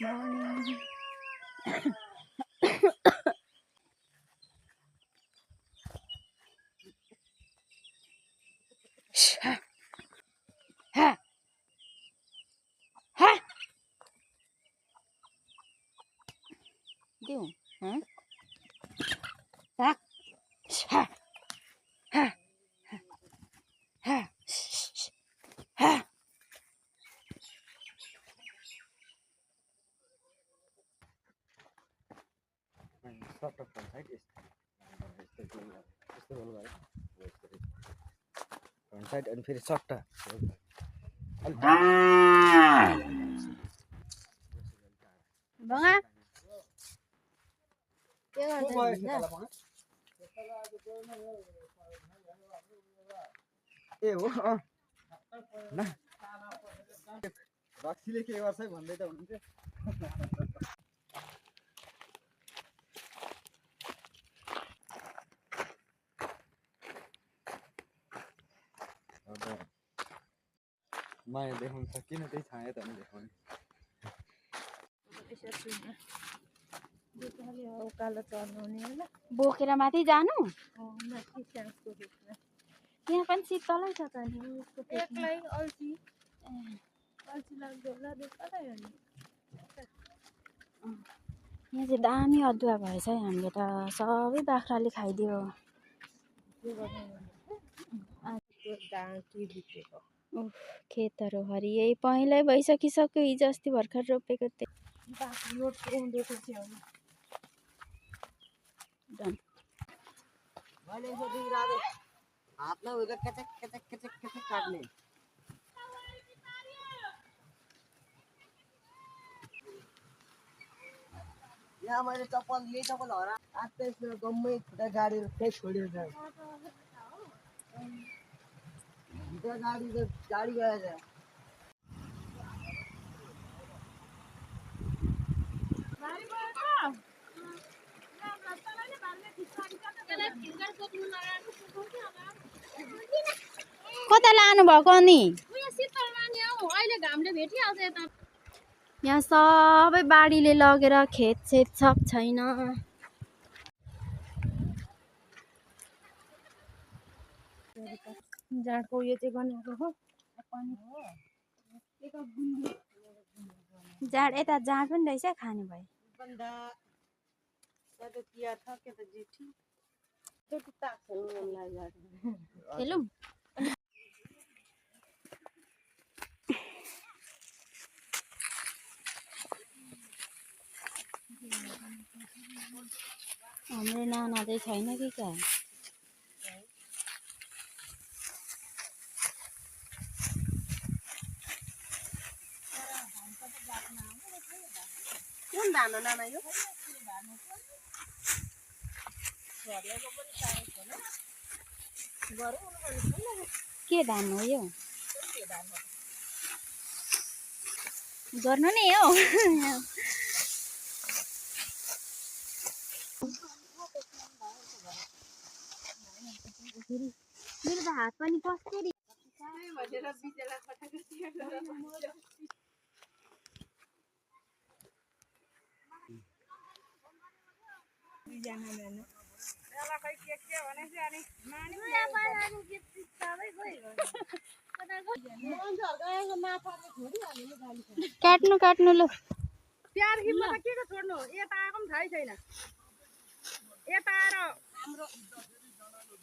morning. Ha, ha, ha. Điệu hả? Tắc. Ha, ha, ha, ha. Sort of front side is front side and very soft. Vâng ạ. Cái gọi là gì nhỉ? ए हो न रक्सीले के गर्छ है भन्दै त हुनुहुन्थ्यो माया देखाउन सकिन त्यही छाया त नि देखाउने उकालो चढ्नु हुने होला बोकेर माथि जानु त्यहाँ पनि शीतलै छ त नि एक्लै अल्छी लाग्दो होला यहाँ चाहिँ दामी अदुवा भएछ है हामीले त सबै बाख्राले खाइदियो खेतहरू हरियै पहेँलै भइसकिसक्यो हिजो अस्ति भर्खर रोपेको हातमा उयो केचक केचक केचक केचक काट्ने यहाँ मैले चप्पल यही चप्पल हरा आत्तै गम्मै खुट्टा गाडी फेरि छोडेर जान्छ गाडी गएछ कता लानु भएको अनि यहाँ सबै बाढीले लगेर खेत सब छैन जाडको उयो चाहिँ बनाएको हो जाड यता जाड पनि रहेछ खाने भयो खेलौँ हाम्रो नाना चाहिँ छैन कि क्या कुन धान हो नाना यो के धान हो यो गर्नु नि हो मेरो त हात पनि कसरी काट्नु काट्नु ल प्यार खिममा त के को छोड्नु यता आएको पनि थाहै छैन यता आएर हाम्रो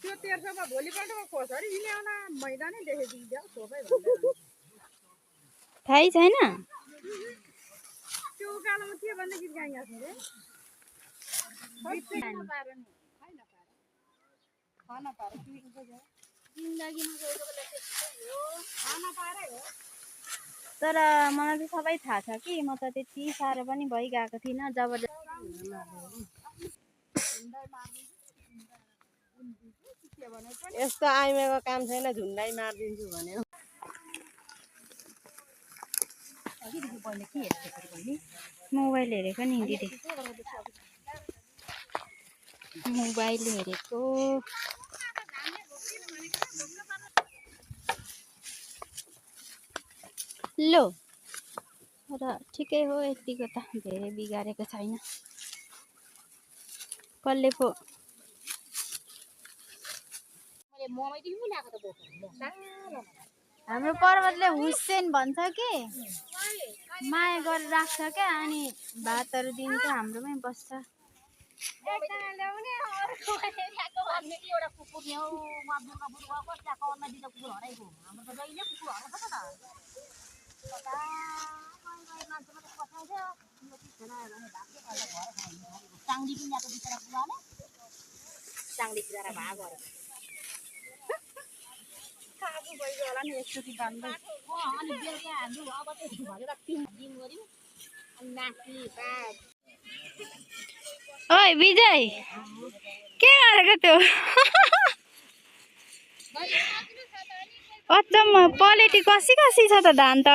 त्यो तेर्सोमा भोलिपल्टको खोसरी हिँड्याउन मैदानै देखेदिन्छ सोफै थाहै छैन त्यो उकालोमा के भन्दाखेरि गाई आएको तर मलाई चाहिँ सबै थाहा छ कि म त त्यति साह्रो पनि भइगएको थिइनँ जबरजस्ती यस्तो आइमेको काम छैन झुन्डाइ मारिदिन्छु भन्यो मोबाइल हेरेको नि दिदी मोबाइल हेरेको लो र ठिकै हो यतिको त धेरै बिगारेको छैन कसले पो हाम्रो पर्वतले हुसेन भन्छ कि माया गरेर राख्छ क्या अनि भातहरू दिन्छ हाम्रोमै बस्छ ओइ विजय के गरेको त्यो अचम्म पलेटी कसी कसी छ त धान त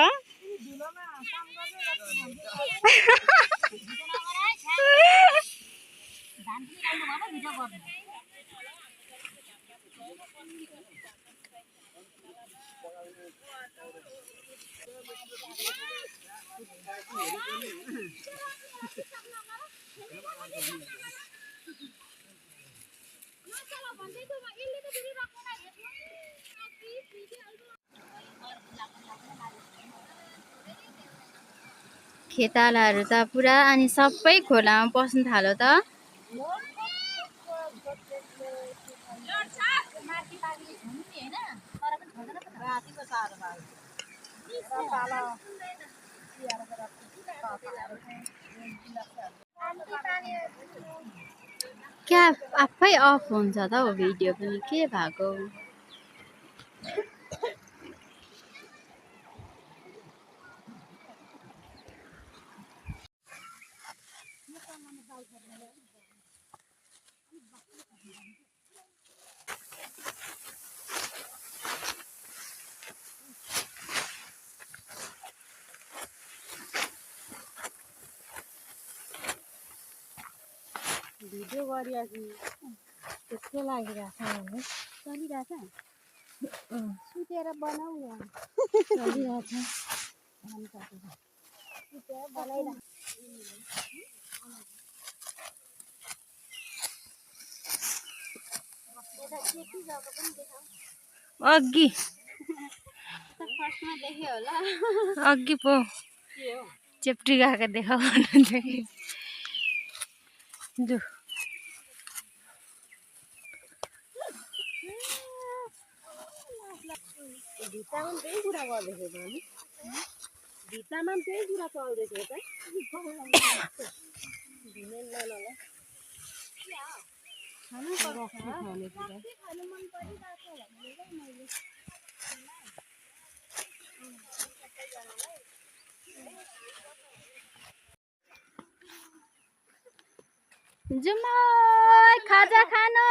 खेतालाहरू त पुरा अनि सबै खोलामा पस्न थाल्यो त क्या आफै अफ हुन्छ त हो भिडियो पनि के भएको भिडियो गरिरहेको त्यस्तो लागिरहेछ भने चलिरहेछ सुतेर बनाऊ न चलिरहेछ अघि फर्स्टमा देख्यो होला अघि पो चेप्टी गएको देखाउ जो भित्तामा त्यही कुरा गर्दैछ त नि भित्तामा त्यही कुरा चल्दैछ त जुम्मा खाजा खानु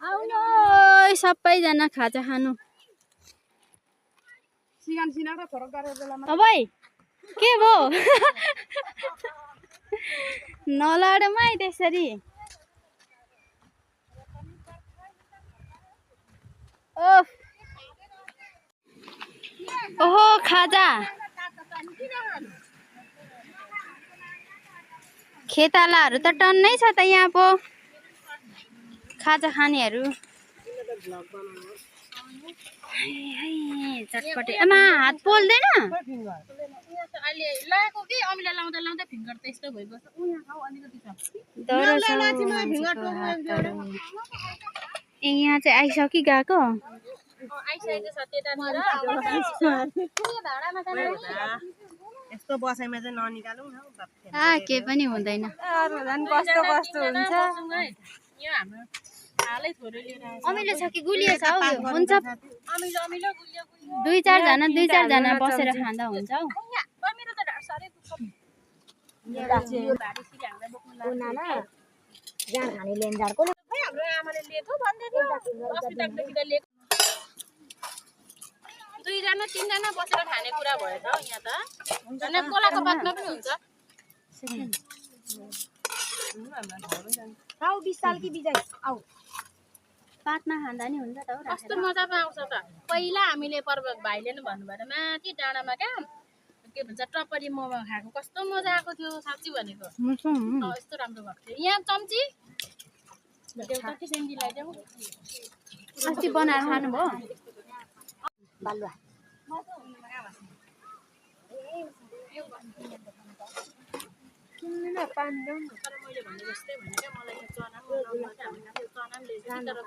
आउनु सबैजना खाजा खानु सिगान सिनाको फरक गरेर बेलामा अबै के भो नलडमा त्यसरी ओहो खाजा खेतालाहरू त टन्नै छ त यहाँ पो खाजा खानेहरू चटपटे आमा हात पोल्दैन अहिले लगाएको कि अमिला लाउँदा लाउँदा फिङ्गर त यस्तो भइबस्छ यहाँ खाऊ अलिकति छ ए यहाँ चाहिँ आइसकि गएको आइसकेको छ त्यतातिर यस्तो बसाइमा चाहिँ ननिकालौँ न के पनि हुँदैन कस्तो कस्तो हुन्छ यो हाम्रो हालै थोरै लिएर अमिलो छ कि गुलियो छ हौ यो हुन्छ अमिलो अमिलो गुलियो गुलियो दुई चारजना बसेर खाँदा हुन्छ हौ मेरो त ढाड साह्रै दुख्छ जान खाने लेन्जारको खै हाम्रो आमाले लिएको भन्दै थियो अस्पतालदेखि लिएको दुईजना तीनजना बसेर खाने कुरा भयो त यहाँ त अनि कोलाको बातमा पनि हुन्छ आऊ 20 साल की विजय आऊ पातमा खाँदा नि हुन्छ त हौ कस्तो मजाको आउँछ त पहिला हामीले पर्वत भाइले नि भन्नुभयो माथि डाँडामा क्या के भन्छ टपरी मोमो खाएको कस्तो मजा आएको थियो साँच्ची भनेको यस्तो राम्रो भएको थियो यहाँ चम्ची देउता कि सेन्डीलाई देऊ अस्ति बनाएर खानुभयो बालुवा तर मैले भने जस्तै भने क्या मलाई यो चना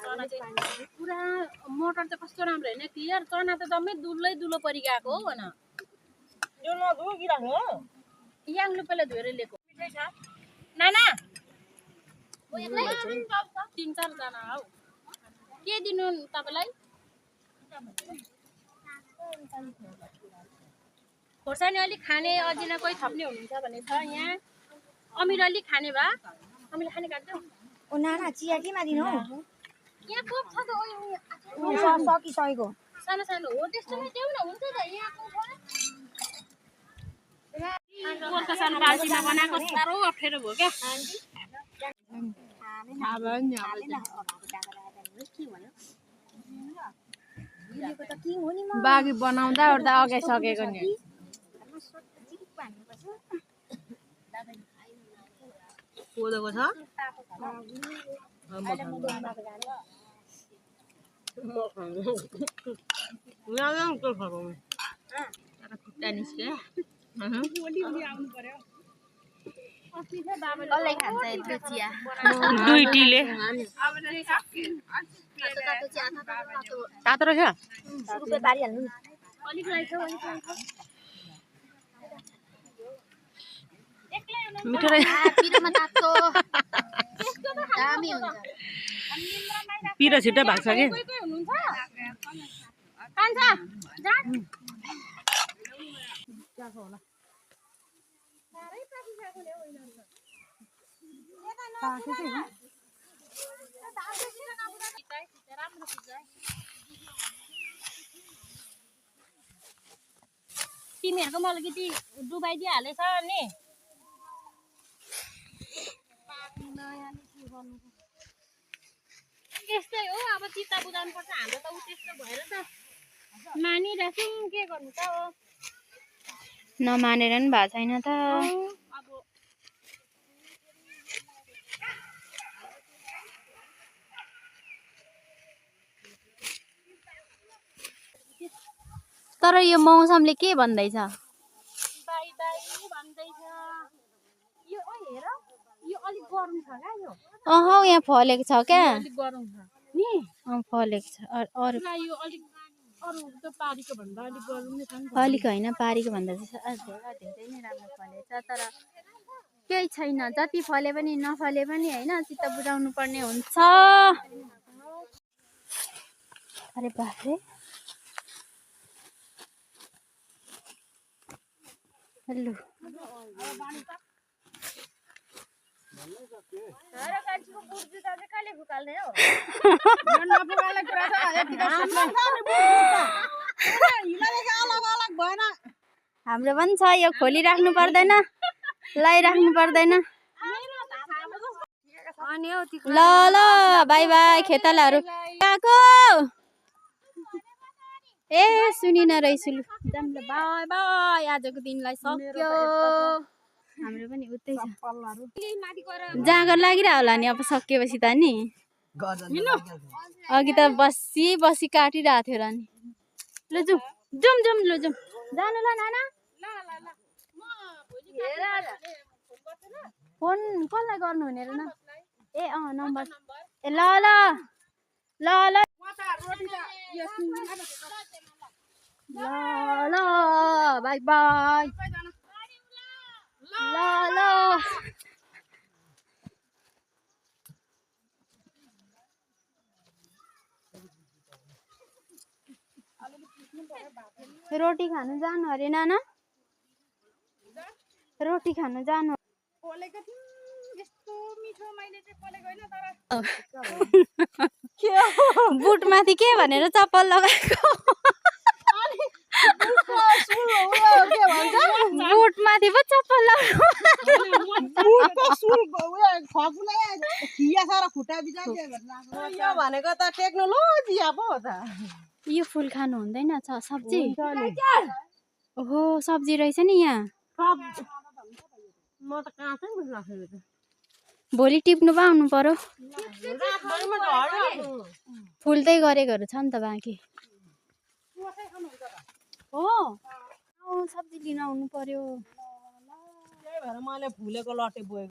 चना चाहिँ पुरा मटर चाहिँ कस्तो राम्रो होइन क्लियर चना त जम्मै दुलै दुलो परि गएको हो भन याङले पहिला धोएर ल्याएको नाना 3-4 जना हौ के दिनु तपाईँलाई खोर्सानी अलिक खाने अजिना कोही थप्ने हुनुहुन्छ भने छ यहाँ अमिर अलिक खाने भए अमिरले खाने काट्छौ नाना चिया केमा दिनु यहाँ कोक छ त सकिसकेको सानो सानो हो त्यस्तोमै देऊ न हुन्छ त यहाँ कोकको सानो बाल्टीमा बनाएको साह्रो अप्ठ्यारो भयो क्या बाघी बनाउँदा ओर्दा अघि सकेको नि कोदोको छ कसलाई खान्छ यत्रो चिया दुईटीले तातो रहेछ रुपियाँ पारिहाल्नु अलिक लाइछ मिठो रहेछ पिरोमा तातो दामी हुन्छ पिरो छिट्टै भाग्छ कि कोही कोही हुनुहुन्छ कान्छा जा तिमीहरूको मलाई कि डुबाइदिइहालेछ नि यस्तै हो अब चित्ता बुझाउनु पर्छ हाम्रो त उ त्यस्तो भएर त मानिराख्यौँ के गर्नु त हो नमानेर नि भएको छैन त अब तर यो मौसमले के भन्दैछ बाई बाई भन्दैछ यो ओ हेर यो अलिक गरम छ क्या यो अहँ यहाँ फलेको छ क्या अलिक गरम छ नि फलेको छ अरू पुरा यो अलिक अरू त पारीको भन्दा अलिक गरम नै छ नि त अलिक होइन पारीको भन्दा चाहिँ धेरै नै राम्रो फलेछ तर केही छैन जति फले पनि नफले पनि होइन चित्त बुझाउनु पर्ने हुन्छ अरे बाफ्रे हेलो हाम्रो पनि छ यो खोलिराख्नु पर्दैन लगाइराख्नु पर्दैन ल ल बाई बाई खेतालाहरू गएको ए सुनिन रहेछु जाम ल बाई बाई आजको दिनलाई सक्यो हाम्रो पनि उतै छ जाँगर लागिरह होला नि अब सकिएपछि त नि अघि त बसी बसी काटिरहेको थियो र नि ल जाउँ जाउँ जाउँ ल जाउँ जानु ल नाना फोन कसलाई गर्नु हुने र न ए नम्बर ए ल ल ल ल ल ल बाई बाई ल ल रोटी खानु जानु अरे नाना रोटी खानु जानु पोलेको थियौँ यस्तो मिठो मैले चाहिँ पोलेको होइन तर बुट माथि के भनेर चप्पल लगाएको के भन्छ बुट माथि पो चप्पल लाउनु बुटको सुल खपुलै खिया सारा खुट्टा बिचार यो भनेको त टेक्नोलोजी पो हो त यो फुल खानु हुँदैन सब्जी ओहो सब्जी रहेछ नि यहाँ म त काँचै बुझ्न भोलि टिप्नु पो आउनु पर्यो फुल्दै गरेकोहरू छ नि त बाँकी हो सब्जी लिन आउनु पर्यो त्यही भएर मैले फुलेको लटे बोकेको